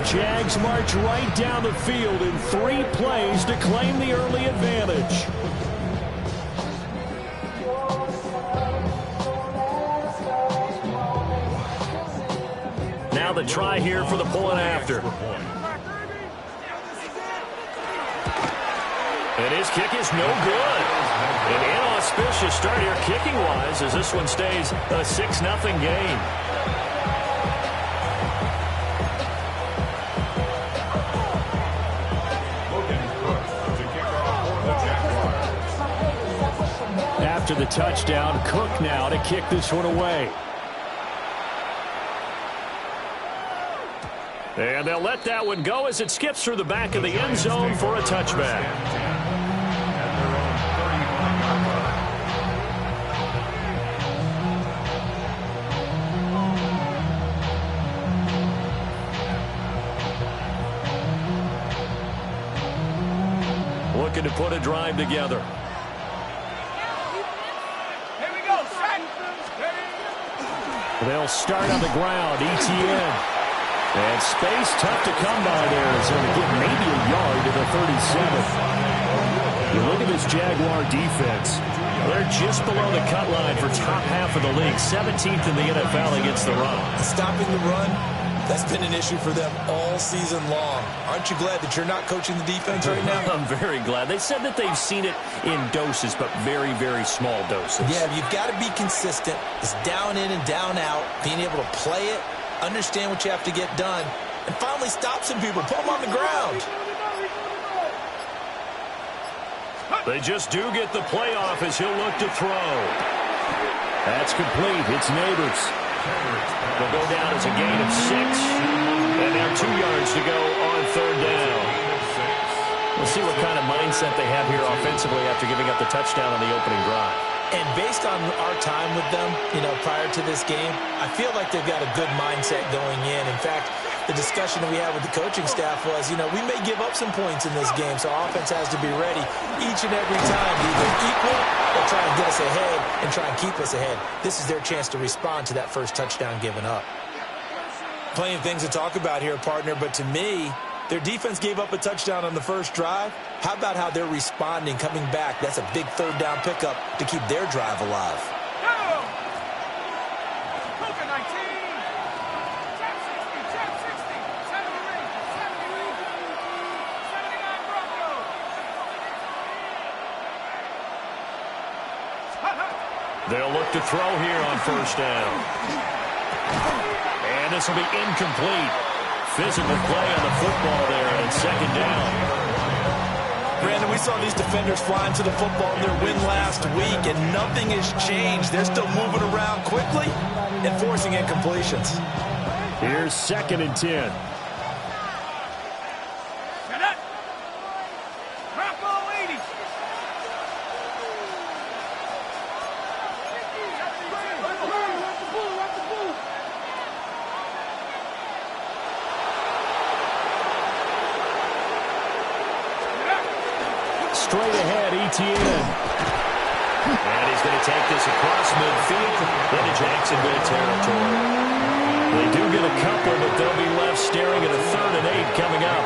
Jags march right down the field in 3 plays to claim the early advantage. Now the try here for the point after. And his kick is no good. An inauspicious start here kicking-wise as this one stays a 6-0 game. After the touchdown, Cook now to kick this one away. And they'll let that one go as it skips through the back of the end zone for a touchback. Looking to put a drive together. They'll start on the ground. ETN. And space tough to come by there as they'll get maybe a yard to the 37. You look at this Jaguar defense. They're just below the cut line for top half of the league. 17th in the NFL against the run. Stopping the run, that's been an issue for them all season long. Aren't you glad that you're not coaching the defense right now? I'm very glad. They said that they've seen it in doses, but very, very small doses. Yeah, you've got to be consistent. It's down in and down out, being able to play it, understand what you have to get done, and finally stop some people, put them on the ground. They just do get the playoff as he'll look to throw. That's complete. It's Neighbors. They'll go down as a gain of 6. And now 2 yards to go on 3rd down. We'll see what kind of mindset they have here offensively after giving up the touchdown on the opening drive. And based on our time with them, prior to this game, I feel like they've got a good mindset going in. In fact, the discussion that we had with the coaching staff was, we may give up some points in this game, so our offense has to be ready each and every time to either equal or try and get us ahead and try and keep us ahead. This is their chance to respond to that first touchdown given up. Plenty of things to talk about here, partner, but to me, their defense gave up a touchdown on the first drive. How about how they're responding, coming back? That's a big 3rd down pickup to keep their drive alive. They'll look to throw here on 1st down. And this will be incomplete. Physical play on the football there, and it's 2nd down. Brandon, we saw these defenders flying to the football in their win last week, and nothing has changed. They're still moving around quickly and forcing incompletions. Here's 2nd and 10. Straight ahead, ETN. And he's going to take this across midfield into Jacksonville territory. They do get a couple, but they'll be left staring at a 3rd and 8 coming up.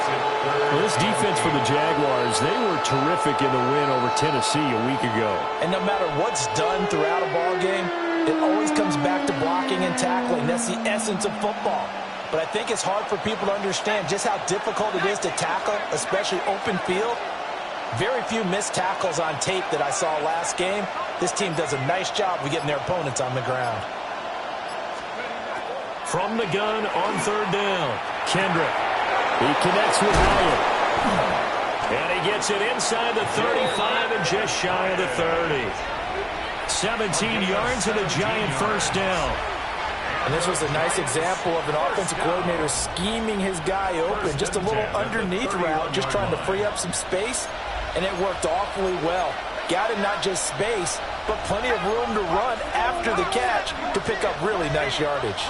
Well, this defense for the Jaguars, they were terrific in the win over Tennessee a week ago. And no matter what's done throughout a ball game, it always comes back to blocking and tackling. That's the essence of football. But I think it's hard for people to understand just how difficult it is to tackle, especially open field. Very few missed tackles on tape that I saw last game. This team does a nice job of getting their opponents on the ground. From the gun on 3rd down, Kendrick. He connects with Hyatt. And he gets it inside the 35 and just shy of the 30. 17 yards and a giant 1st down. And this was a nice example of an offensive coordinator scheming his guy open. Just a little underneath route, just trying to free up some space. And it worked awfully well. Got him not just space, but plenty of room to run after the catch to pick up really nice yardage.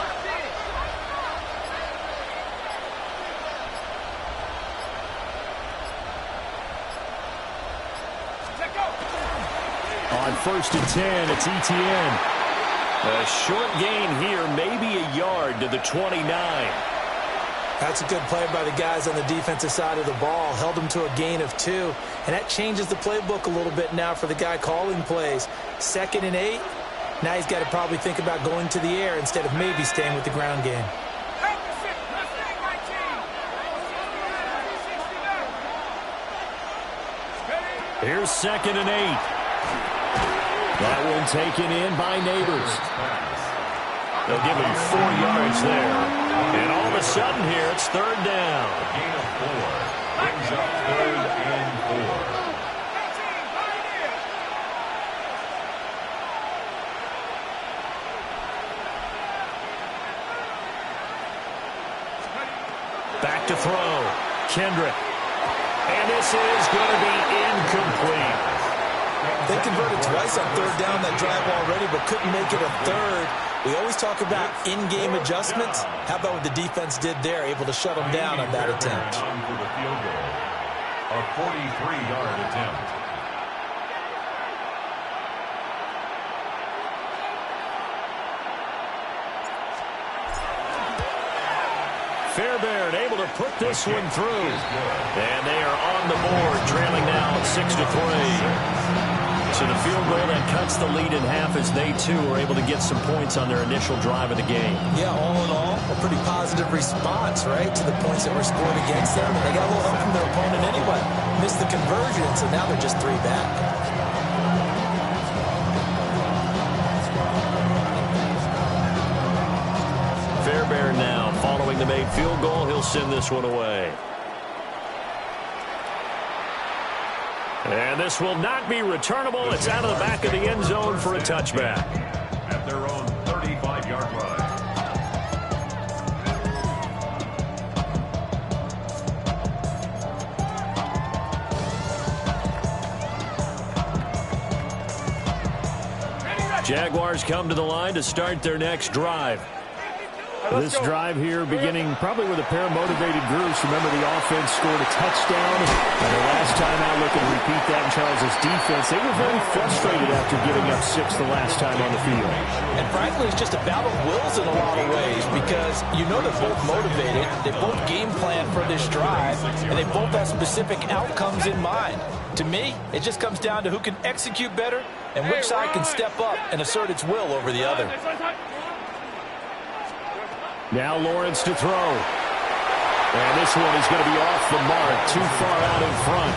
On 1st and 10, it's ETN. A short gain here, maybe a yard to the 29. That's a good play by the guys on the defensive side of the ball. Held them to a gain of 2. And that changes the playbook a little bit now for the guy calling plays. 2nd and 8. Now he's got to probably think about going to the air instead of maybe staying with the ground game. Here's 2nd and 8. That one taken in by Neighbors. They'll give him 4 yards there. And all of a sudden here, it's 3rd down. Gain of 4. Brings up 3rd and 4. Back to throw. Kendrick. And this is going to be incomplete. They converted twice on 3rd down that drive already, but couldn't make it a 3rd. We always talk about in-game adjustments. How about what the defense did there, able to shut them down on that attempt? For the field goal. A 43-yard attempt. Fairbairn able to put this one through. And they are on the board, trailing now 6-3. So the field goal that cuts the lead in half as they, too, are able to get some points on their initial drive of the game. Yeah, all in all, a pretty positive response, right, to the points that were scored against them. And they got a little help from their opponent anyway. Missed the conversion, so now they're just 3 back. Fairbairn now following the made field goal. He'll send this one away. And this will not be returnable. It's out of the back of the end zone for a touchback. At their own 35-yard line. Jaguars come to the line to start their next drive. This drive here beginning probably with a pair of motivated groups. Remember, the offense scored a touchdown. And the last time out, looking to repeat that in Charles' defense. They were very frustrated after giving up 6 the last time on the field. And frankly, it's just a battle of wills in a lot of ways because you know they're both motivated. They both game plan for this drive, and they both have specific outcomes in mind. To me, it just comes down to who can execute better and which side can step up and assert its will over the other. Now Lawrence to throw. And this one is going to be off the mark, too far out in front.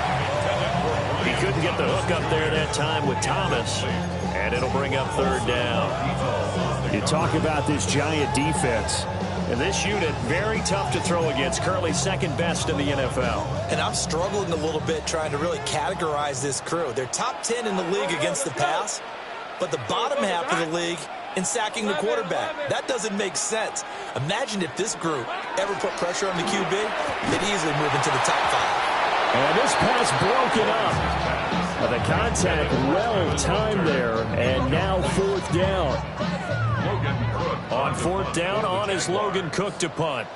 He couldn't get the hook up there that time with Thomas, and it'll bring up 3rd down. You talk about this Giant defense. And this unit, very tough to throw against, currently 2nd best in the NFL. And I'm struggling a little bit trying to really categorize this crew. They're top 10 in the league against the pass, but the bottom half of the league in sacking the quarterback. That doesn't make sense. Imagine if this group ever put pressure on the QB, they'd easily move into the top 5. And this pass broken up. The contact well timed there, and now 4th down. On 4th down, on is Logan Cook to punt.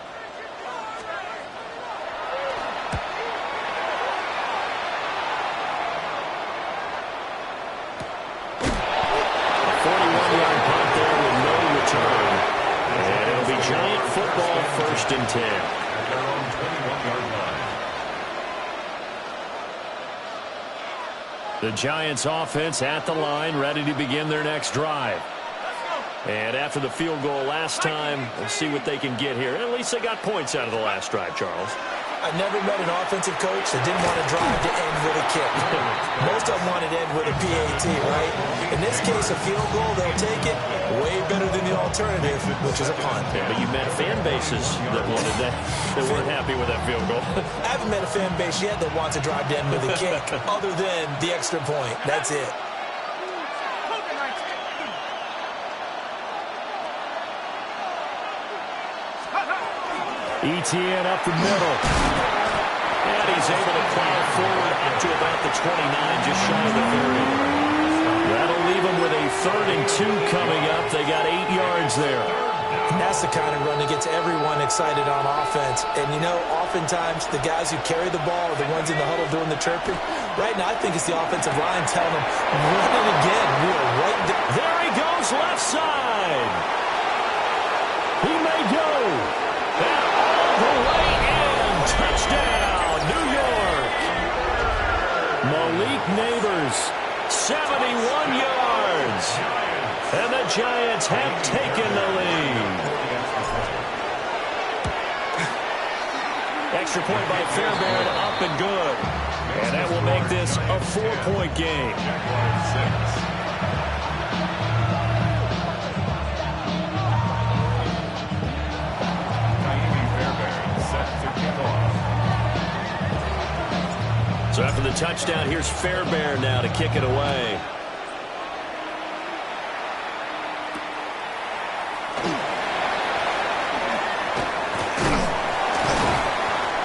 And it'll be Giant football, 1st and 10. At their own 21-yard line. The Giants offense at the line, ready to begin their next drive. And after the field goal last time, we'll see what they can get here. At least they got points out of the last drive, Charles. I never met an offensive coach that didn't want to drive to end with a kick. Most of them wanted to end with a PAT, right? In this case, a field goal, they'll take it. Way better than the alternative, which is a punt. Yeah, but you met fan bases that wanted that, that weren't happy with that field goal. I haven't met a fan base yet that wants to drive to end with a kick, other than the extra point. That's it. Etienne up the middle. And he's able to plow forward up to about the 29, just shy of the 30. That'll leave them with a 3rd and 2 coming up. They got 8 yards there. And that's the kind of run that gets everyone excited on offense. And, you know, oftentimes the guys who carry the ball are the ones in the huddle doing the chirping. Right now, I think it's the offensive line telling them, run it again. We are right there. There he goes, left side. He may go. And all the way 71 yards. And the Giants have taken the lead. Extra point by Fairbairn, up and good. And that will make this a 4-point game. So after the touchdown, here's Fairbairn now to kick it away.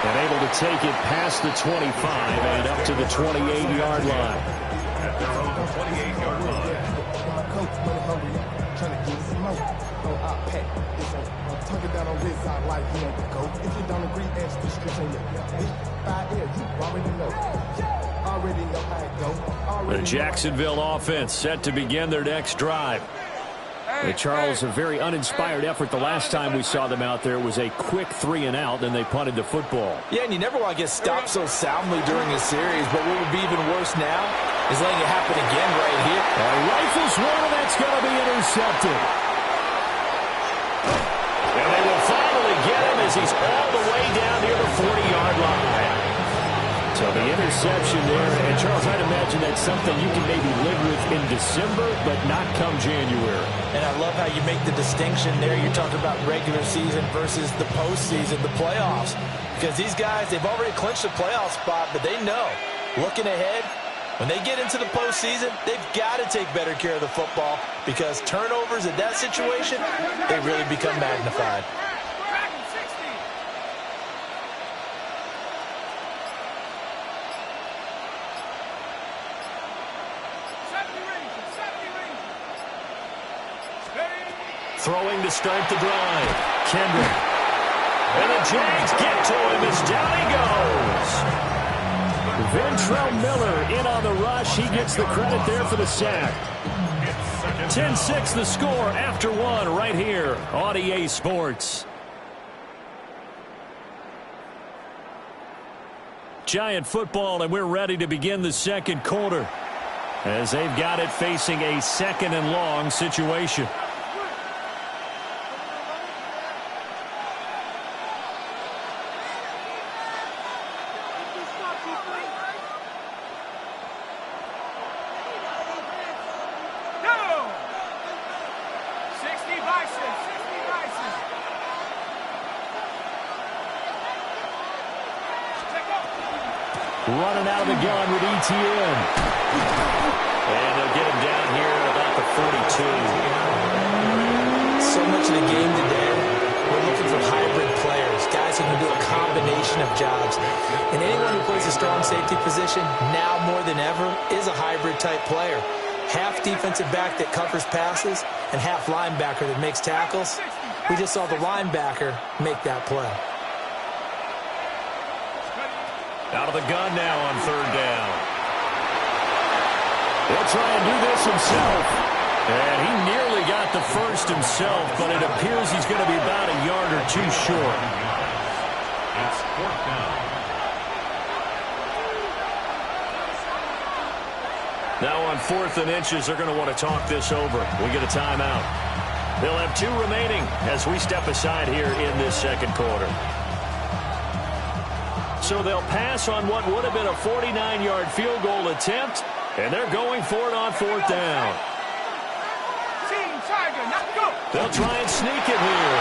And able to take it past the 25 and up to the 28-yard line. At their own 28-yard line. The Jacksonville offense set to begin their next drive. Charles, a very uninspired effort the last time we saw them out there. It was a quick 3-and-out, then they punted the football. Yeah, and you never want to get stopped so soundly during a series, but what would be even worse now is letting it happen again right here. Rifles one, and that's going to be intercepted. And they will finally get him as he's all the way down near the 40-yard line. So the interception there, and Charles, I'd imagine that's something you can maybe live with in December, but not come January. And I love how you make the distinction there. You're talking about regular season versus the postseason, the playoffs. Because these guys, they've already clinched the playoff spot, but they know, looking ahead, when they get into the postseason, they've got to take better care of the football because turnovers in that situation, they really become magnified. Throwing to start the drive. Kendrick. And the Jags get to him as down he goes. Ventrell Miller in on the rush. He gets the credit there for the sack. 10-6 the score after one right here on EA Sports. Giant football, and we're ready to begin the second quarter as they've got it facing a 2nd and long situation. Running out of the gun with ETN. And they'll get him down here at about the 42. So much of the game today, we're looking for hybrid players, guys who can do a combination of jobs. And anyone who plays a strong safety position, now more than ever, is a hybrid-type player. Half defensive back that covers passes and half linebacker that makes tackles. We just saw the linebacker make that play. Out of the gun now on 3rd down. He'll try and do this himself. And he nearly got the first himself, but it appears he's going to be about a yard or two short. It's 4th down. Now on 4th and inches, they're going to want to talk this over. We get a timeout. They'll have 2 remaining as we step aside here in this second quarter. So they'll pass on what would have been a 49-yard field goal attempt, and they're going for it on 4th down. They'll try and sneak it here.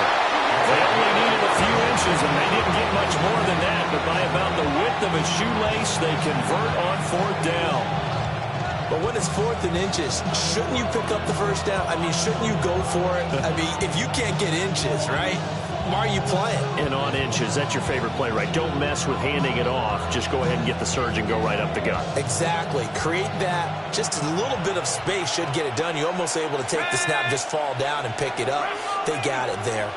They only needed a few inches, and they didn't get much more than that, but by about the width of a shoelace, they convert on 4th down. But when it's 4th and inches, shouldn't you pick up the first down? I mean, shouldn't you go for it? I mean, if you can't get inches, right? Why are you playing? And on inches, that's your favorite play, right? Don't mess with handing it off. Just go ahead and get the surge and go right up the gut. Exactly. Create that. Just a little bit of space should get it done. You're almost able to take the snap, just fall down and pick it up. They got it there.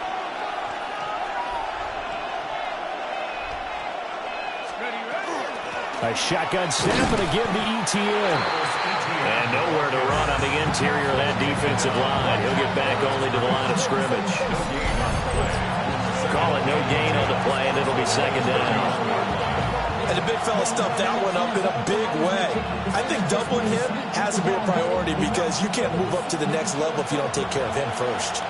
A shotgun snap and again to ETN. And nowhere to run on the interior of that defensive line. He'll get back only to the line of scrimmage. Call it no gain on the play, and it'll be 2nd down. And the big fella stuffed that one up in a big way. I think doubling him has to be a priority because you can't move up to the next level if you don't take care of him first.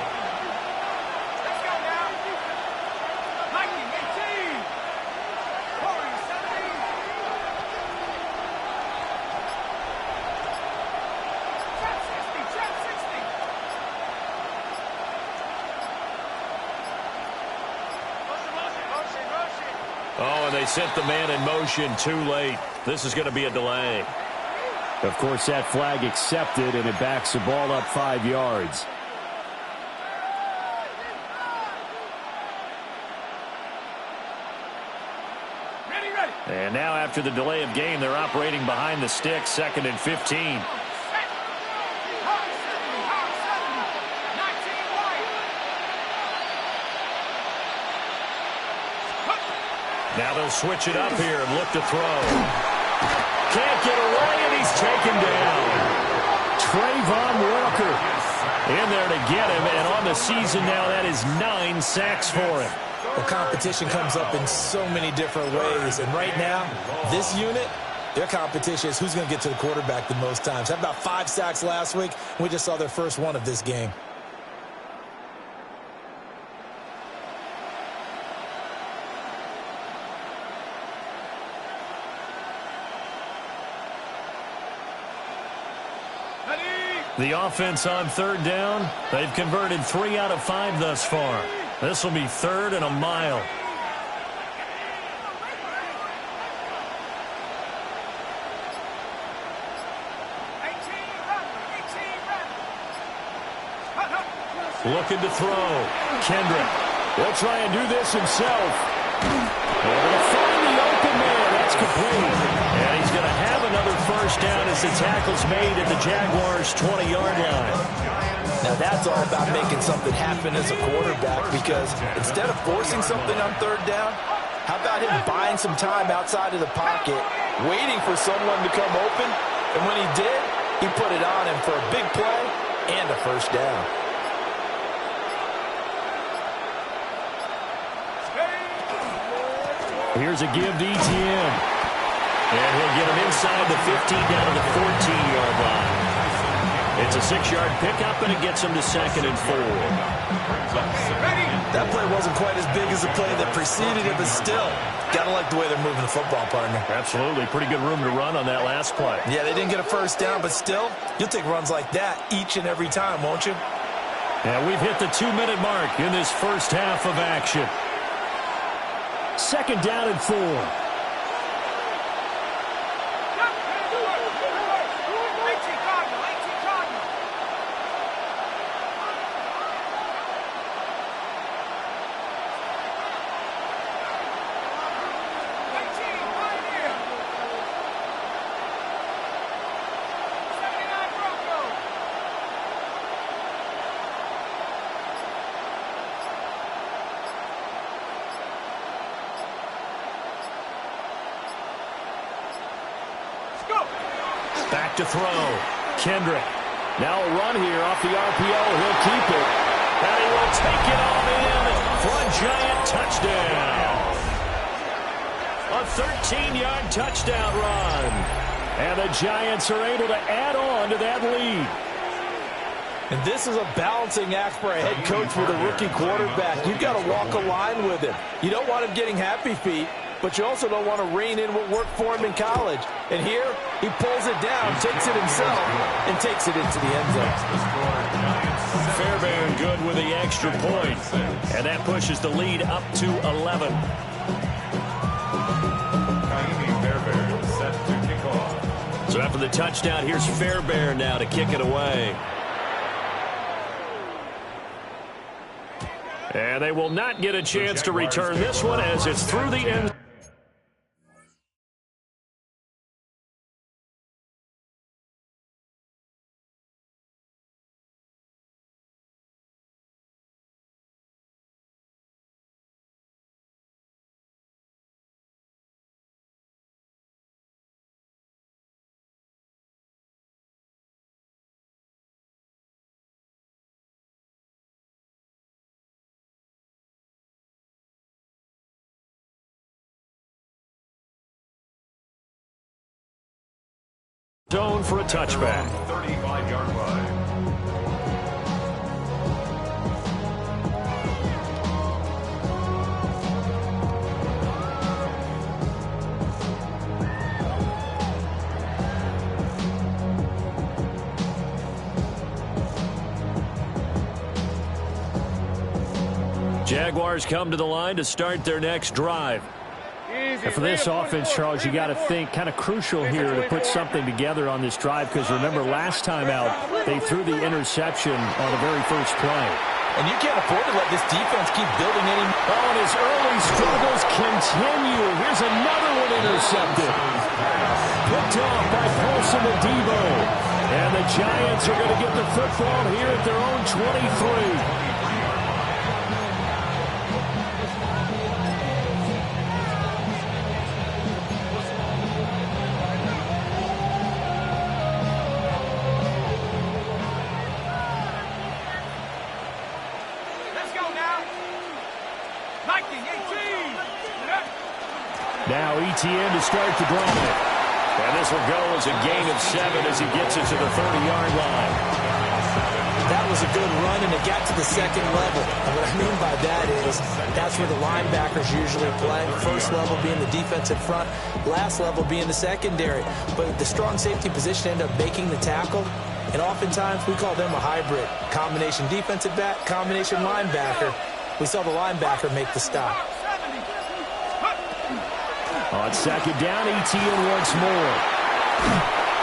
Oh, and they sent the man in motion too late. This is going to be a delay. Of course, that flag accepted, and it backs the ball up 5 yards. And now after the delay of game, they're operating behind the sticks, 2nd and 15. Now they'll switch it up here and look to throw. Can't get away, and he's taken down. Trayvon Walker In there to get him, and on the season now, that is 9 sacks for him. Well, competition comes up in so many different ways, and right now, this unit, their competition is who's going to get to the quarterback the most times. Had about 5 sacks last week. We just saw their first one of this game. The offense on 3rd down. They've converted 3 out of 5 thus far. This will be 3rd and a mile. Looking to throw. Kendrick will try and do this himself. Able to find the open man. That's complete. And he's going to have another first down as the tackle's made at the Jaguars' 20-yard line. Now that's all about making something happen as a quarterback, because instead of forcing something on 3rd down, how about him buying some time outside of the pocket, waiting for someone to come open, and when he did, he put it on him for a big play and a first down. Here's a give to ETN. And he'll get him inside the 15 down to the 14-yard line. It's a 6-yard pickup, and it gets him to 2nd and 4. That play wasn't quite as big as the play that preceded it, but still, got to like the way they're moving the football, partner. Absolutely. Pretty good room to run on that last play. Yeah, they didn't get a first down, but still, you'll take runs like that each and every time, won't you? And we've hit the 2-minute mark in this first half of action. 2nd down and 4. Back to throw. Kendrick. Now a run here off the RPO. He'll keep it. And he will take it all in for a giant touchdown. A 13-yard touchdown run. And the Giants are able to add on to that lead. And this is a balancing act for a head coach with a rookie quarterback. You've got to walk a line with him. You don't want him getting happy feet, but you also don't want to rein in what worked for him in college. And here, he pulls it down, takes it himself, and takes it into the end zone. Fairbairn good with the extra point. And that pushes the lead up to 11. Fairbairn set to kick off. So after the touchdown, here's Fairbairn now to kick it away. And they will not get a chance to return this one as it's through the end. Zone for a touchback. 35-yard line. Jaguars come to the line to start their next drive. And for this offense, Charles, you got to think kind of crucial here to put something together on this drive, because remember last time out they threw the interception on the very first play. And you can't afford to let this defense keep building any. Oh, and his early struggles continue. Here's another one intercepted. Picked off by Paulson Adebo. And the Giants are going to get the football here at their own 23. Now ETN to start the drive. And this will go as a gain of 7 as he gets it to the 30-yard line. That was a good run, and it got to the second level. And what I mean by that is that's where the linebackers usually play. First level being the defensive front, last level being the secondary. But the strong safety position ended up making the tackle. And oftentimes we call them a hybrid. Combination defensive back, combination linebacker. We saw the linebacker make the stop. On second down, ETN once more.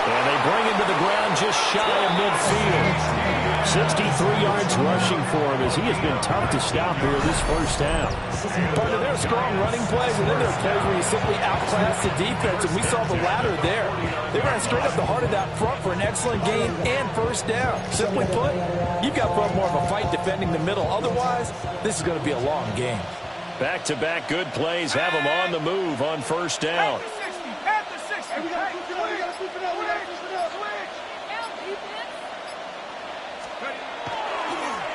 And they bring him to the ground just shy of midfield. 63 yards rushing for him as he has been tough to stop here this first half. Partner, there are strong running plays, and then there are plays where you simply outclass the defense, and we saw the latter there. They ran straight up the heart of that front for an excellent gain and first down. Simply put, you've got to put up more of a fight defending the middle. Otherwise, this is going to be a long game. Back-to-back good plays have him on the move on first down.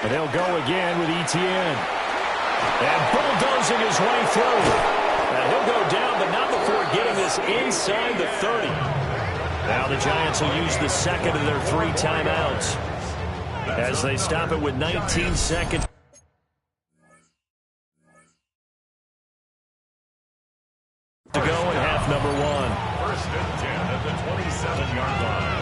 And they'll go again with ETN. And bulldozing his way through. And he'll go down, but not before getting this inside the 30. Now the Giants will use the second of their 3 timeouts as they stop it with 19 seconds to go in half number 1. First and 10 at the 27-yard line.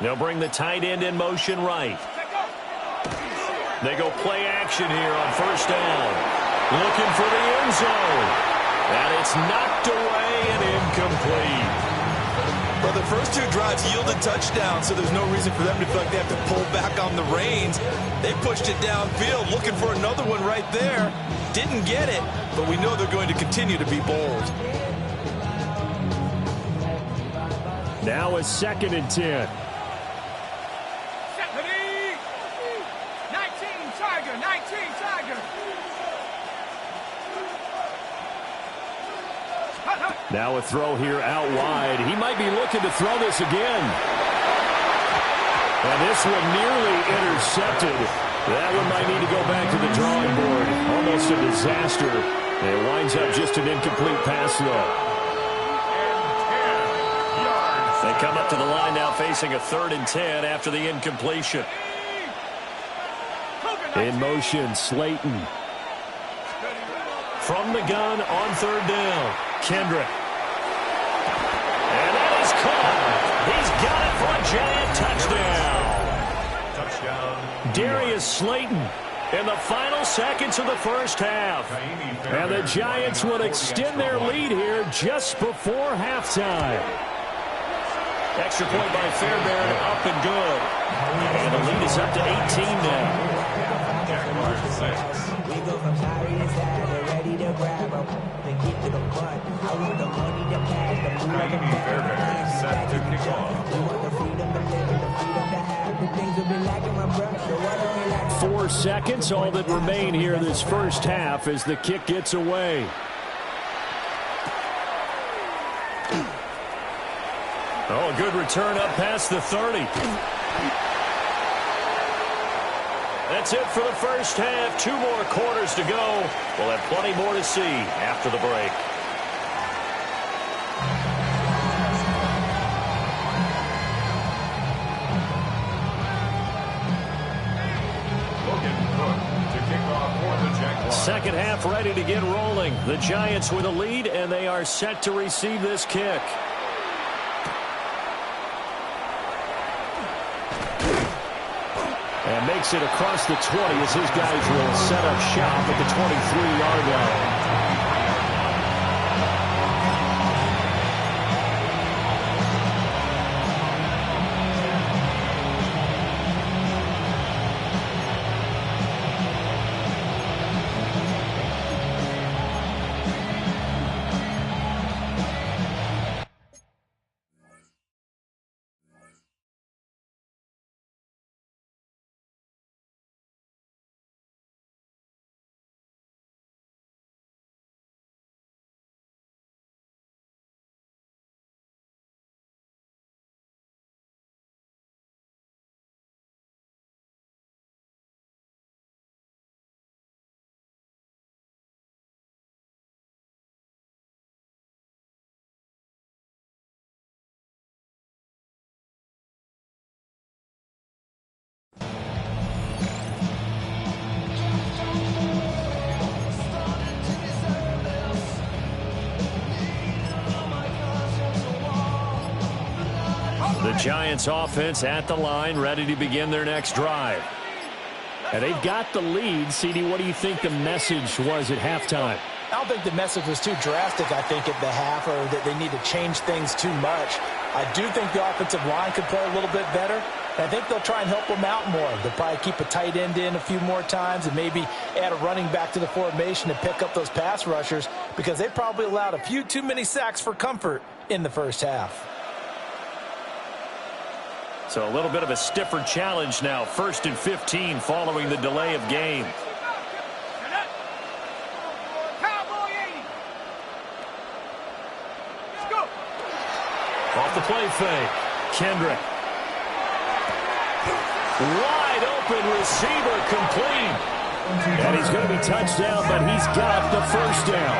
They'll bring the tight end in motion right. They go play action here on first down. Looking for the end zone. And it's knocked away and incomplete. Well, the first 2 drives yielded touchdowns, so there's no reason for them to feel like they have to pull back on the reins. They pushed it downfield, looking for another one right there. Didn't get it, but we know they're going to continue to be bold. Now a second and 10. Now a throw here out wide. He might be looking to throw this again. And this one nearly intercepted. That one might need to go back to the drawing board. Almost a disaster. And it winds up just an incomplete pass, though. They come up to the line now facing a 3rd and 10 after the incompletion. In motion, Slayton. From the gun on 3rd down. Kendrick. And that is caught. He's got it for a Giant touchdown. Darius Slayton in the final seconds of the first half. And the Giants will extend their lead here just before halftime. Extra point by Fairbairn, up and good. And the lead is up to 18 now. Jaguars 6. We go from side to side, they're ready to grab them. They get to the butt. I want the money to pass. The Brady Fairbairn is set to kick off. we want the freedom to live and the freedom to have. The things have been lacking, my brother. So what do we lack? 4 seconds, all that remain here this first half as the kick gets away. Oh, a good return up past the 30. That's it for the first half. 2 more quarters to go. We'll have plenty more to see after the break. To kick off for the Jaguars. Second half ready to get rolling. The Giants with a lead, and they are set to receive this kick. And makes it across the 20 as his guys will set up shop at the 23-yard line. The Giants offense at the line, ready to begin their next drive. And they've got the lead. CD, what do you think the message was at halftime? I don't think the message was too drastic, I think, at the half, or that they need to change things too much. I do think the offensive line could play a little bit better. And I think they'll try and help them out more. They'll probably keep a tight end in a few more times and maybe add a running back to the formation to pick up those pass rushers, because they probably allowed a few too many sacks for comfort in the first half. So a little bit of a stiffer challenge now. 1st and 15 following the delay of game. Off the play fake. Kendrick. Wide open receiver, complete. And he's going to be touched down, but he's got the first down.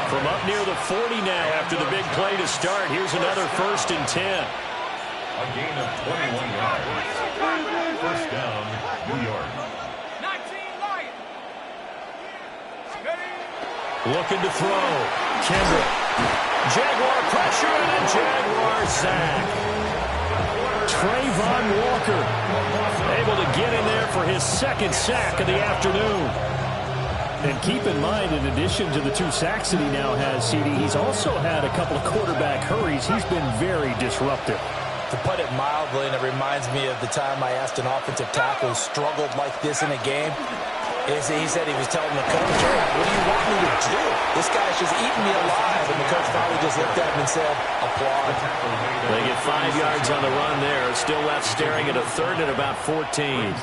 From up near the 40 now after the big play to start. Here's another 1st and 10. A gain of 21 yards. First down, New York. Looking to throw. Kendrick. Jaguar pressure and a Jaguar sack. Trayvon Walker Able to get in there for his 2nd sack of the afternoon. And keep in mind, in addition to the 2 sacks that he now has, CD, he's also had a couple of quarterback hurries. He's been very disruptive. To put it mildly, and it reminds me of the time I asked an offensive tackle who struggled like this in a game, is he said he was telling the coach, "Hey, what do you want me to do? This guy's just eating me alive." And the coach finally just looked at him and said, "Applaud." They get 5 yards on the run there. Still left staring at a 3rd and about 14.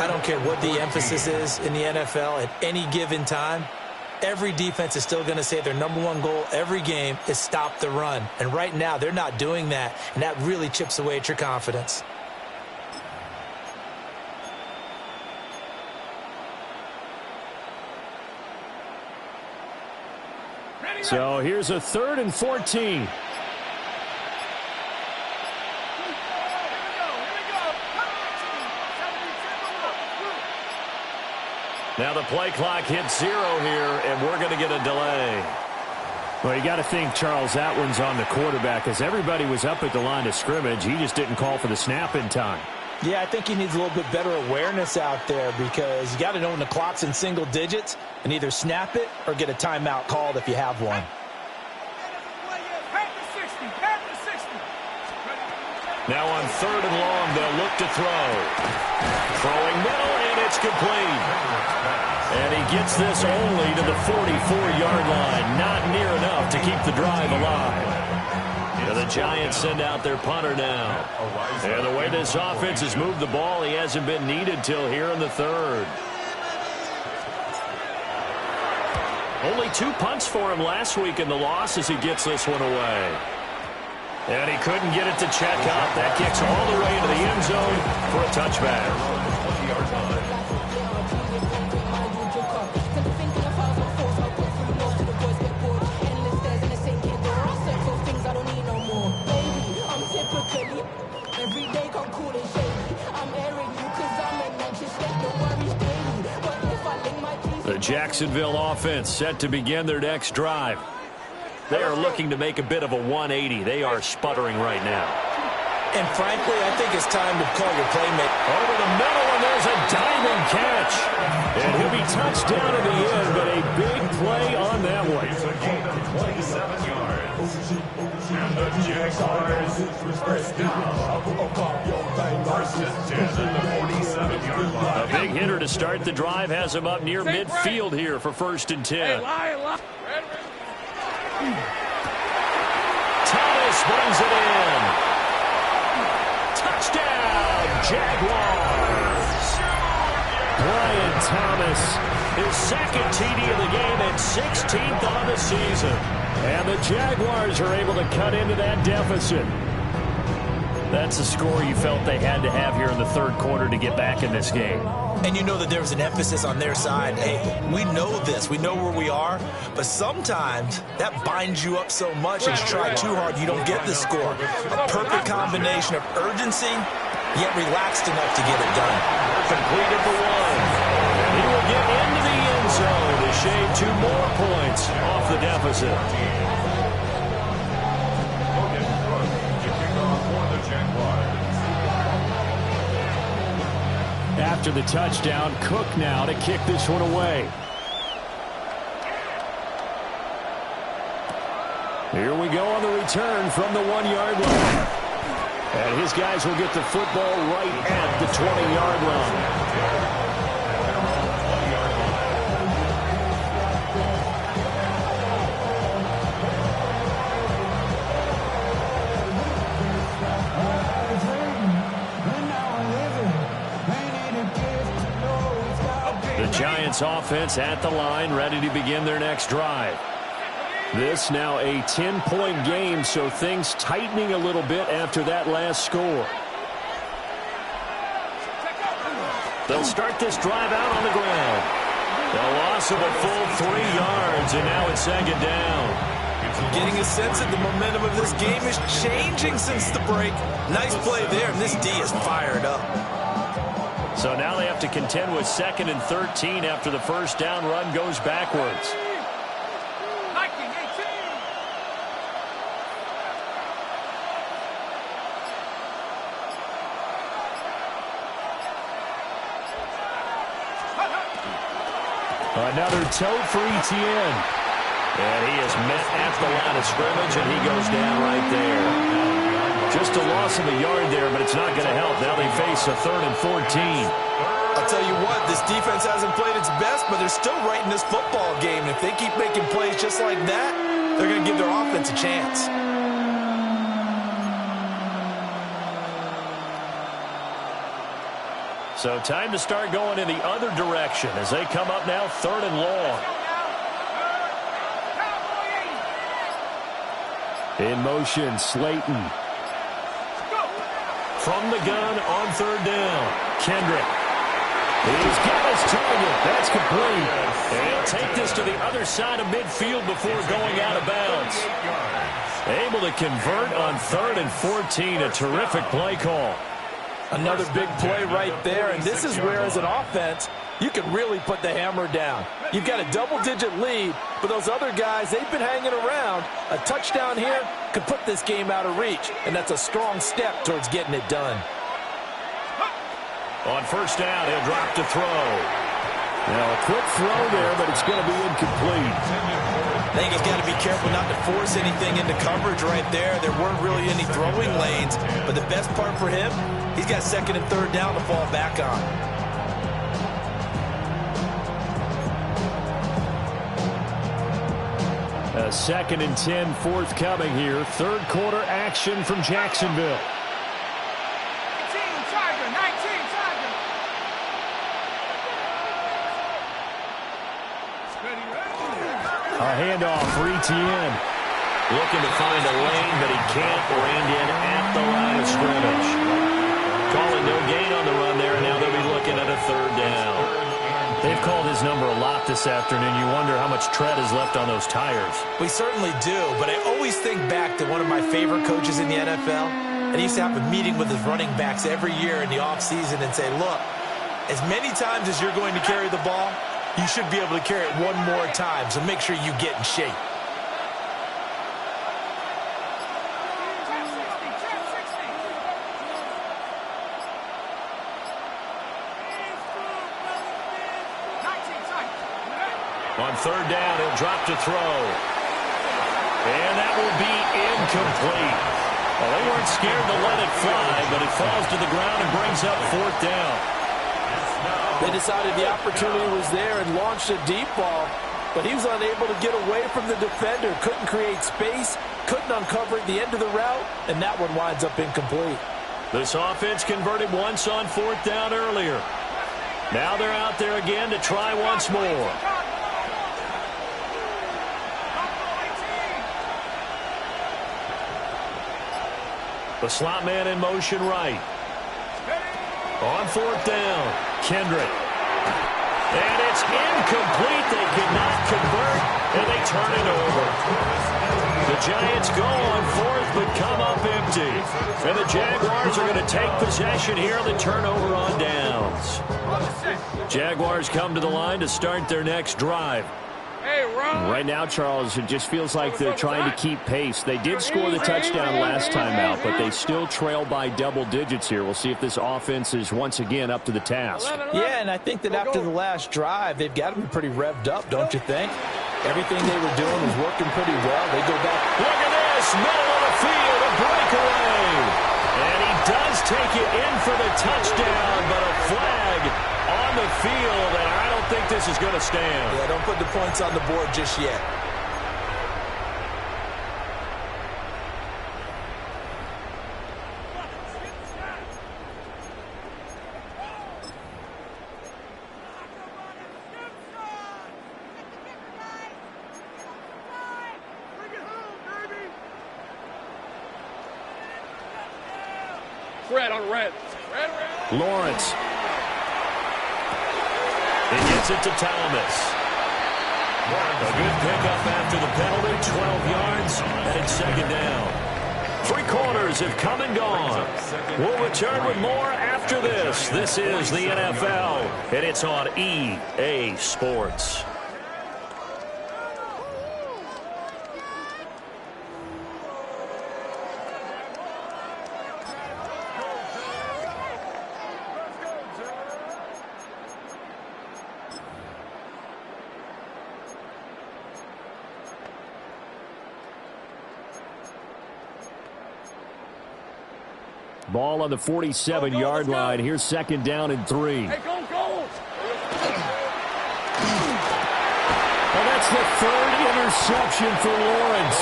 I don't care what the emphasis is in the NFL at any given time. Every defense is still going to say their #1 goal every game is stop the run. And right now, they're not doing that, and that really chips away at your confidence. So here's a 3rd and 14. Now the play clock hits 0 here, and we're going to get a delay. Well, you got to think, Charles, that one's on the quarterback, as everybody was up at the line of scrimmage. He just didn't call for the snap in time. Yeah, I think he needs a little bit better awareness out there, because you got to know when the clock's in single digits and either snap it or get a timeout called if you have one. Now on 3rd and long, they'll look to throw. Throwing middle, and it's complete. And he gets this only to the 44-yard line. Not near enough to keep the drive alive. And the Giants send out their punter now. And the way this offense has moved the ball, he hasn't been needed till here in the 3rd. Only 2 punts for him last week in the loss as he gets this one away. And he couldn't get it to check up. That kicks all the way into the end zone for a touchback. The Jacksonville offense set to begin their next drive. They are looking to make a bit of a 180. They are sputtering right now. And frankly, I think it's time to call your playmaker. Over the middle, and there's a diving catch. And he'll be touched down in the end, but a big play on that one. It's a gain of 27 yards. And the Jaguars first down. First and 10 at the 47-yard line. A big hitter to start the drive has him up near midfield here for 1st and 10. Thomas brings it in. Touchdown, Jaguars. Brian Thomas, his 2nd TD of the game and 16th on the season. And the Jaguars are able to cut into that deficit. That's a score you felt they had to have here in the 3rd quarter to get back in this game. And you know that there was an emphasis on their side. Hey, we know this. We know where we are. But sometimes that binds you up so much and you try too hard, you don't get the score. A perfect combination of urgency, yet relaxed enough to get it done. Completed the 1. And he will get into the end zone to shave 2 more points off the deficit. After the touchdown, Cook now to kick this one away. Here we go on the return from the 1-yard line. And his guys will get the football right at the 20-yard line. The Giants offense at the line, ready to begin their next drive. This now a 10-point game, so things tightening a little bit after that last score. They'll start this drive out on the ground. A loss of a full 3 yards, and now it's 2nd down. Getting a sense that the momentum of this game is changing since the break. Nice play there, and this D is fired up. So now they have to contend with 2nd and 13 after the 1st down run goes backwards. Another toe for Etienne. And he is met at the line of scrimmage, and he goes down right there. Just a loss of a yard there, but it's not going to help. Now they face a 3rd and 14. I'll tell you what, this defense hasn't played its best, but they're still right in this football game. If they keep making plays just like that, they're going to give their offense a chance. So time to start going in the other direction as they come up now 3rd and long. In motion, Slayton. From the gun on 3rd down, Kendrick. He's got his target. That's complete. And he'll take this to the other side of midfield before going out of bounds. Able to convert on 3rd and 14. A terrific play call. Another big play right there, and this is where, as an offense, you can really put the hammer down. You've got a double-digit lead, but those other guys, they've been hanging around. A touchdown here could put this game out of reach, and that's a strong step towards getting it done. On 1st down, he'll drop to throw. Now a quick throw there, but it's going to be incomplete. I think he's got to be careful not to force anything into coverage right there. There weren't really any throwing lanes, but the best part for him, he's got second and third down to fall back on. A 2nd and 10 forthcoming here. Third quarter action from Jacksonville. A handoff for Etienne. Looking to find a lane, but he can't. Reined in at the line of scrimmage. Calling no gain on the run there, and now they'll be looking at a third down. They've called his number a lot this afternoon. You wonder how much tread is left on those tires. We certainly do, but I always think back to one of my favorite coaches in the NFL. And he used to have a meeting with his running backs every year in the offseason and say, look, as many times as you're going to carry the ball, you should be able to carry it one more time, so make sure you get in shape. On third down, he'll drop to throw. And that will be incomplete. Well, they weren't scared to let it fly, but it falls to the ground and brings up fourth down. They decided the opportunity was there and launched a deep ball, but he was unable to get away from the defender, couldn't create space, couldn't uncover at the end of the route, and that one winds up incomplete. This offense converted once on fourth down earlier. Now they're out there again to try once more. The slot man in motion right. On fourth down, Kendrick. And it's incomplete. They cannot convert, and they turn it over. The Giants go on fourth, but come up empty. And the Jaguars are going to take possession here on the turnover on downs. Jaguars come to the line to start their next drive. Right now, Charles, it just feels like they're trying to keep pace. They did score the touchdown last time out, but they still trail by double digits here. We'll see if this offense is once again up to the task. Yeah, and I think that after the last drive, they've got to be pretty revved up, don't you think? Everything they were doing was working pretty well. They go back. Look at this, middle of the field, a breakaway. And he does take it in for the touchdown, but a flag on the field, and I don't think this is going to stand. Yeah, don't put the points on the board just yet. Lawrence. He gets it to Thomas. A good pickup after the penalty, 12 yards, and it's second down. 3 quarters have come and gone. We'll return with more after this. This is the NFL, and it's on EA Sports. Ball on the 47-yard line. Here's second down and 3. Hey, go, go! Well, that's the third interception for Lawrence.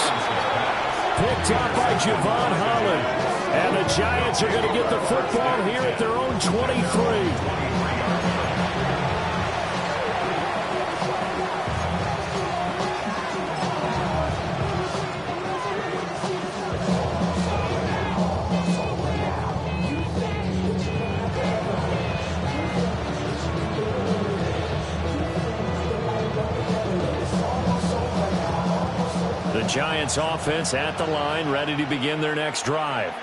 Picked up by Javon Holland. And the Giants are going to get the football here at their own 23. Giants offense at the line, ready to begin their next drive.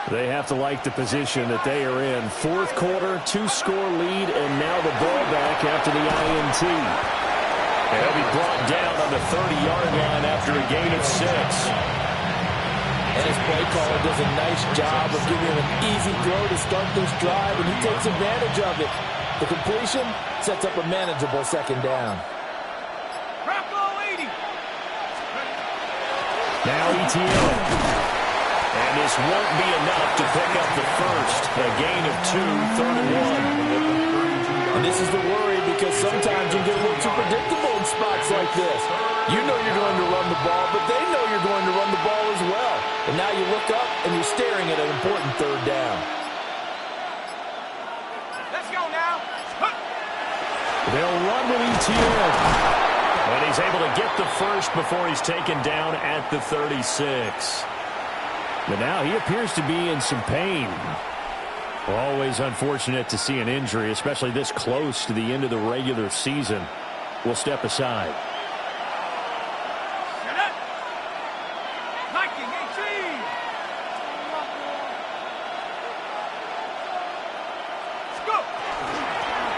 They have to like the position that they are in. Fourth quarter, 2-score lead, and now the ball back after the INT. They'll be brought down on the 30-yard line after a gain of 6. And his play caller does a nice job of giving him an easy throw to start this drive, and he takes advantage of it. The completion sets up a manageable second down. Now ETN. And this won't be enough to pick up the first. A gain of 2, 3rd and 1. And this is the worry because sometimes you get a little too predictable in spots like this. You know you're going to run the ball, but they know you're going to run the ball as well. And now you look up and you're staring at an important 3rd down. Let's go now. They'll run with ETN. And he's able to get the first before he's taken down at the 36. But now he appears to be in some pain. Always unfortunate to see an injury, especially this close to the end of the regular season. We'll step aside. Shut up. Liking 18. Let's go.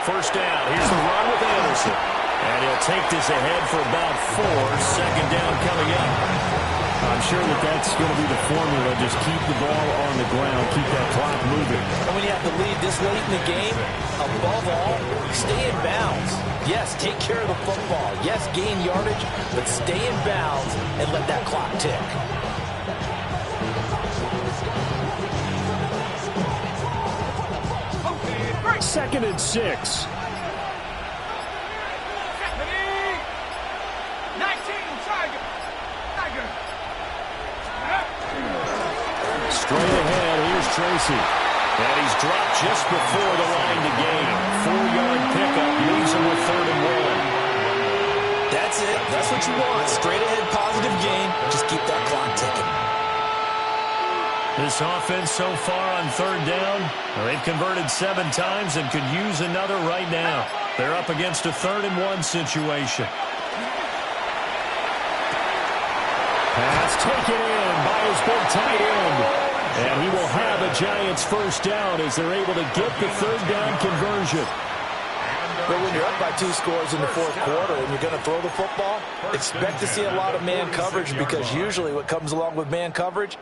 First down. Here's the run with Anderson. And he'll take this ahead for about 4. 2nd down coming up. I'm sure that's going to be the formula. Just keep the ball on the ground. Keep that clock moving. And when you have the lead this late in the game, above all, stay in bounds. Yes, take care of the football. Yes, gain yardage, but stay in bounds and let that clock tick. 2nd and 6. 19, Tiger. Straight ahead, here's Tracy. And he's dropped just before the line to gain. 4-yard pickup leaves him with 3rd and 1. That's it. That's what you want. Straight ahead, positive gain. Just keep that clock ticking. This offense so far on 3rd down, they've converted 7 times and could use another right now. They're up against a 3rd and 1 situation. Pass taken in by his big tight end. And he will have a Giants first down as they're able to get the 3rd down conversion. But when you're up by 2 scores in the 4th quarter and you're going to throw the football, expect to see a lot of man coverage because usually what comes along with man coverage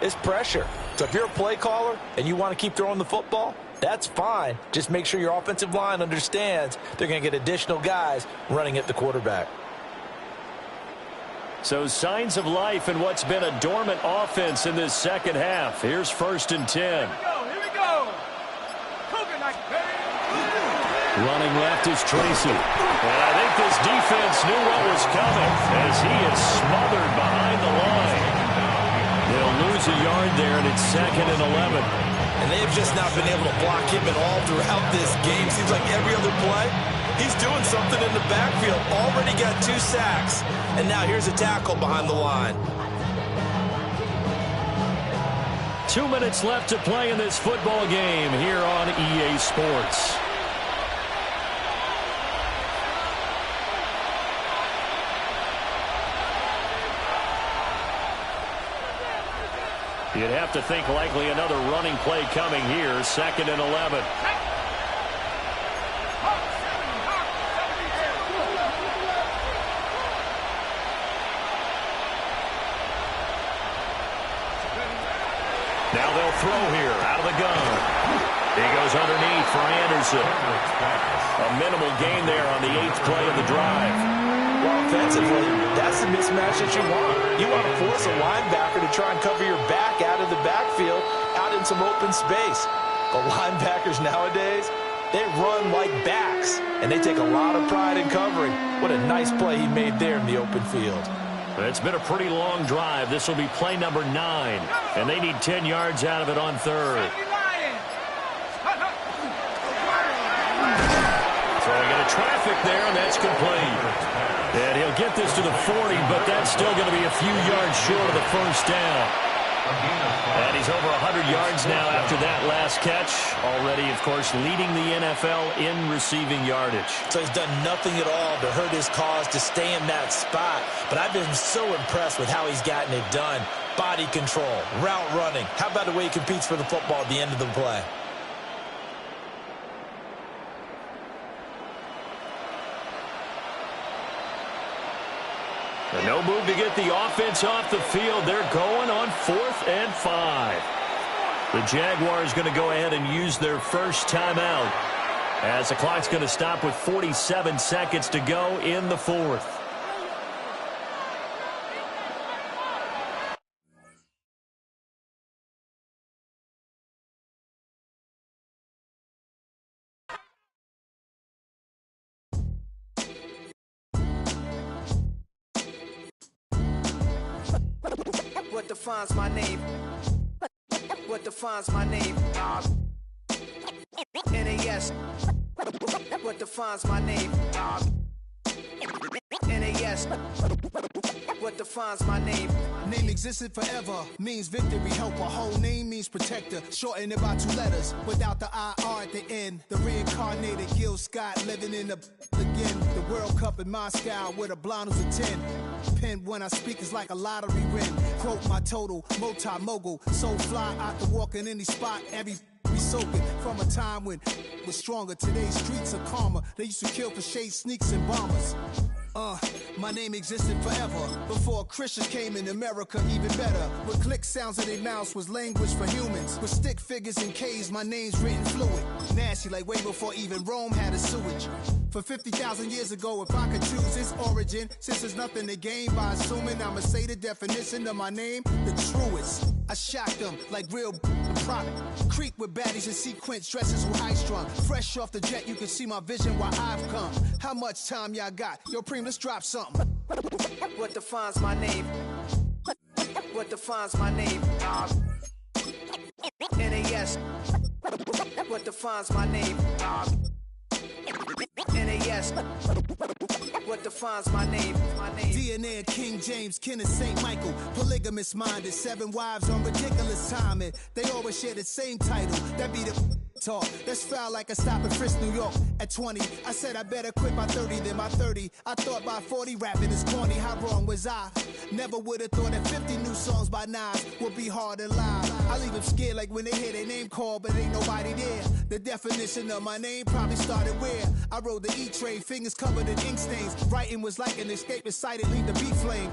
is pressure. So if you're a play caller and you want to keep throwing the football, that's fine. Just make sure your offensive line understands they're going to get additional guys running at the quarterback. So signs of life in what's been a dormant offense in this 2nd half. Here's 1st and 10. Here we go. Coconut, baby. Running left is Tracy. And I think this defense knew what was coming as he is smothered behind the line. They'll lose a yard there, and it's 2nd and 11. And they've just not been able to block him at all throughout this game. Seems like every other play, he's doing something in the backfield. Already got 2 sacks. And now here's a tackle behind the line. 2 minutes left to play in this football game here on EA Sports. You'd have to think likely another running play coming here. 2nd and 11. Now they'll throw here out of the gun. He goes underneath for Anderson. A minimal gain there on the 8th play of the drive. Well, offensively, that's the mismatch that you want. You want to force a linebacker to try and cover your back out of the backfield, out in some open space. But linebackers nowadays, they run like backs, and they take a lot of pride in covering. What a nice play he made there in the open field. It's been a pretty long drive. This will be play number 9, and they need 10 yards out of it on 3rd. Throwing into traffic there, and that's complete. And he'll get this to the 40, but that's still going to be a few yards short of the first down. And he's over 100 yards now after that last catch. Already, of course, leading the NFL in receiving yardage. So he's done nothing at all to hurt his cause to stay in that spot. But I've been so impressed with how he's gotten it done. Body control, route running. How about the way he competes for the football at the end of the play? And no move to get the offense off the field. They're going on 4th and 5. The Jaguars going to go ahead and use their first timeout as the clock's going to stop with 47 seconds to go in the 4th. What defines my name? What defines my name? NAS. What defines my name? NAS. What defines my name? Name existed forever, means victory, helper. Whole name means protector, shortened it by 2 letters, without the IR at the end. The reincarnated Gil Scott, living in the again. The World Cup in Moscow, where the blind was a 10. Pen when I speak is like a lottery win. Quote my total, multi-mogul, so fly out to walk in any spot, every be soaking from a time when was stronger. Today's streets are calmer. They used to kill for shade sneaks and bombers. My name existed forever before Christians came in America, even better. With click sounds in their mouths was language for humans. With stick figures and K's, my name's written fluid. Nasty like way before even Rome had a sewage. For 50,000 years ago, if I could choose its origin, since there's nothing to gain by assuming I'ma say the definition of my name, the truest. I shocked them like real prop. Creep with baddies in sequence, dresses with high strung. Fresh off the jet, you can see my vision where I've come. How much time y'all got? Yo, Preem, let's drop something. What defines my name? What defines my name? NAS. What defines my name? NAS. What defines my name? DNA of King James, kin of St. Michael. Polygamous minded, 7 wives on ridiculous timing. They always share the same title. That be the talk. That's foul like a stop in Frisk, New York. At 20, I said I better quit by 30 than by 30. I thought by 40 rapping is corny. How wrong was I? Never would have thought that 50 new songs by Nas would be hard to live. I leave them scared like when they hear their name called, but ain't nobody there. The definition of my name probably started where I rode the E-train, fingers covered in ink stains. Writing was like an escape excited, leave the beat flame.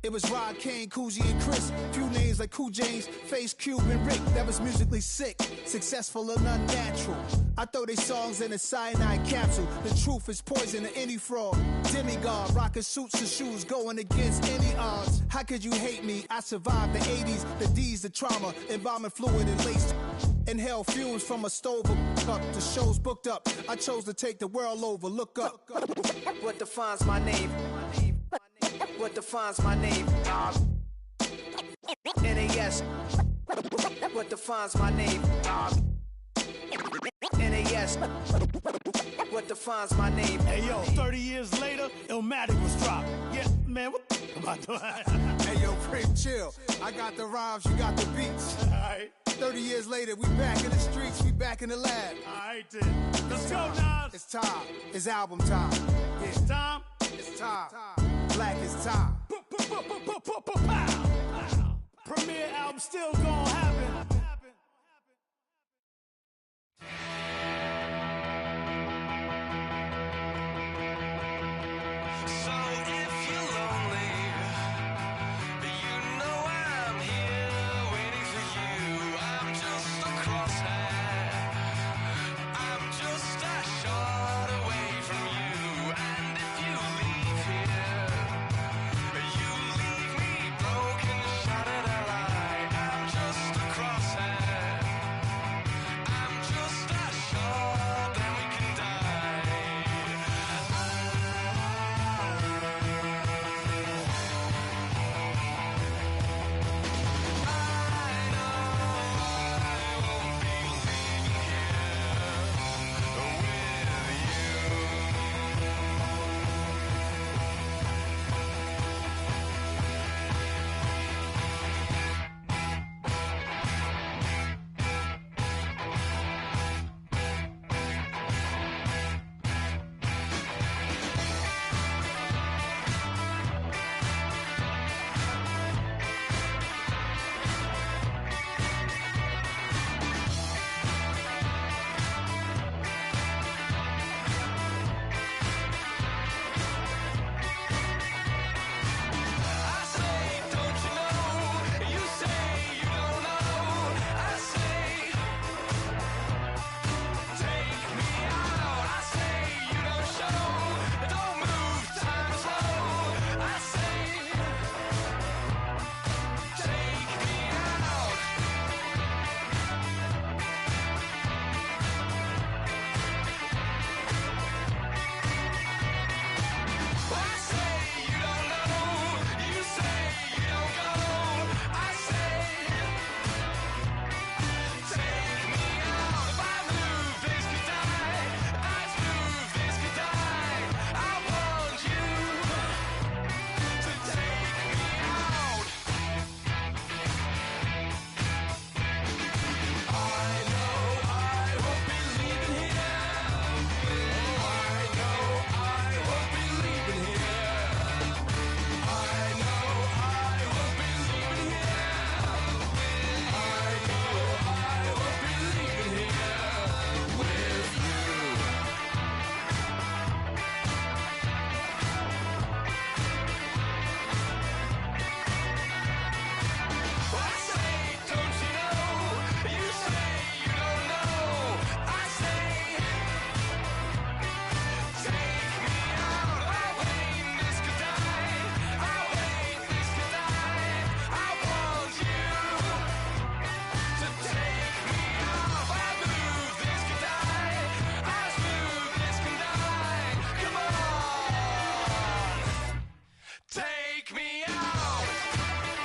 It was Rod, Kane, Coogee, and Chris. Few names like Cool James, Face, Cube, and Rick. That was musically sick, successful and unnatural. I throw they songs in a cyanide capsule. The truth is poison to any fraud. Demigod, rocking suits and shoes, going against any odds. How could you hate me? I survived the 80s, the D's, the trauma, embalming fluid and laced. Inhale fumes from a stove up. The show's booked up. I chose to take the world over. Look up. What defines my name? What defines my name? NAS. What defines my name? NAS. What defines my name? Hey yo, 30 years later, Illmatic was dropped. Yeah, man, what the am I doing? Hey yo, Prim, chill. I got the rhymes, you got the beats. Alright. 30 years later, we back in the streets, we back in the lab. Alright then. Let's go, Nas. It's time. It's album time. Yeah. It's time. It's time. Black is time.